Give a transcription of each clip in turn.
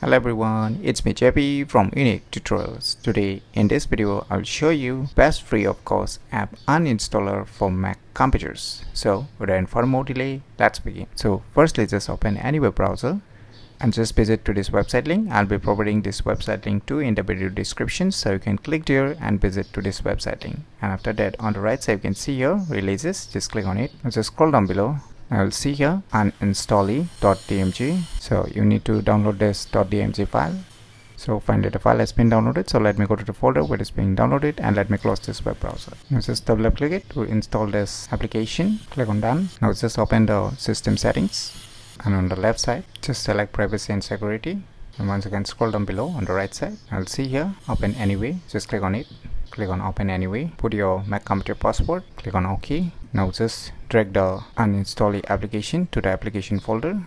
Hello everyone, it's me JP from UniqueTutorials. Today in this video I'll show you best free of cost app uninstaller for Mac computers. So without further more delay, let's begin. So firstly, just open any web browser and just visit to this website link. I'll be providing this website link too in the video description, so you can click here and visit to this website link. And after that, on the right side you can see here releases. Just click on it and just scroll down below. I will see here uninstaller.dmg. So you need to download this .dmg file. So finally the file has been downloaded. So let me go to the folder where it's being downloaded and let me close this web browser. Now just double click it to install this application. Click on done. Now just open the system settings, and on the left side just select privacy and security, and once again scroll down below on the right side. I'll see here open anyway. Just click on it. Click on open anyway. Put your Mac computer password. Click on OK. Now just drag the uninstall application to the application folder.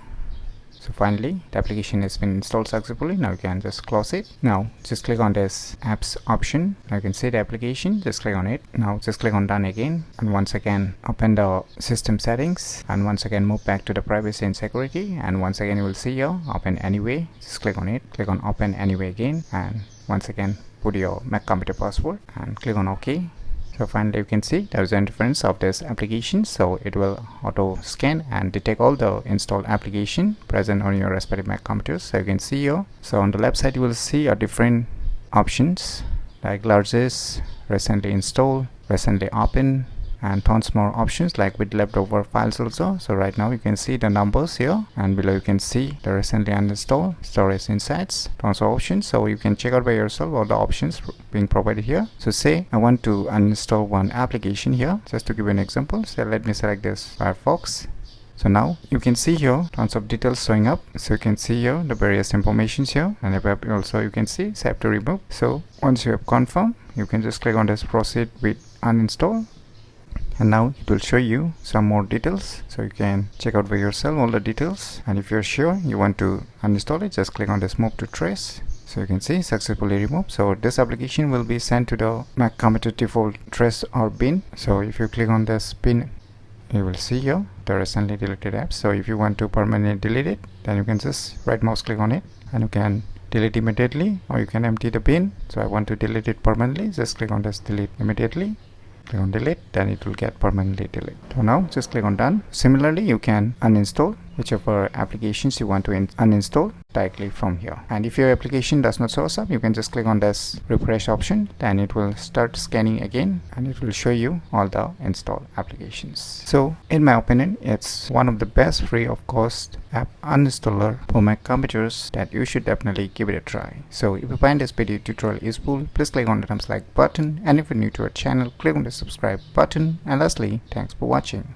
So finally the application has been installed successfully. Now you can just close it. Now just click on this apps option. Now you can see the application. Just click on it. Now just click on done again, and once again open the system settings, and once again move back to the privacy and security, and once again you will see here open anyway. Just click on it. Click on open anyway again, and once again put your Mac computer password and click on OK. So finally you can see there is an interference of this application, so it will auto scan and detect all the installed application present on your respective Mac computers. So you can see here, so on the left side you will see different options like largest, recently installed, recently open, and tons more options like with leftover files also. So right now you can see the numbers here, and below you can see the recently uninstalled, storage insights, tons of options. So you can check out by yourself all the options being provided here. So say I want to uninstall one application here, just to give you an example. So let me select this Firefox. So now you can see here tons of details showing up. So you can see here the various informations here, and above also you can see save to remove. So once you have confirmed, you can just click on this proceed with uninstall, and now it will show you some more details, so you can check out by yourself all the details. And if you're sure you want to uninstall it, just click on this move to trace. So you can see successfully removed. So this application will be sent to the Mac computer default trace or bin. So if you click on this bin, you will see here the recently deleted apps. So if you want to permanently delete it, then you can just right mouse click on it and you can delete immediately, or you can empty the bin. So I want to delete it permanently. Just click on this delete immediately. Click on delete, then it will get permanently deleted. So now just click on done. Similarly, you can uninstall whichever applications you want to uninstall directly from here. And if your application does not show up, you can just click on this refresh option, then it will start scanning again and it will show you all the installed applications. So in my opinion, it's one of the best free of cost app uninstaller for Mac computers that you should definitely give it a try. So if you find this video tutorial useful, please click on the thumbs like button, and if you're new to our channel, click on the subscribe button, and lastly, thanks for watching.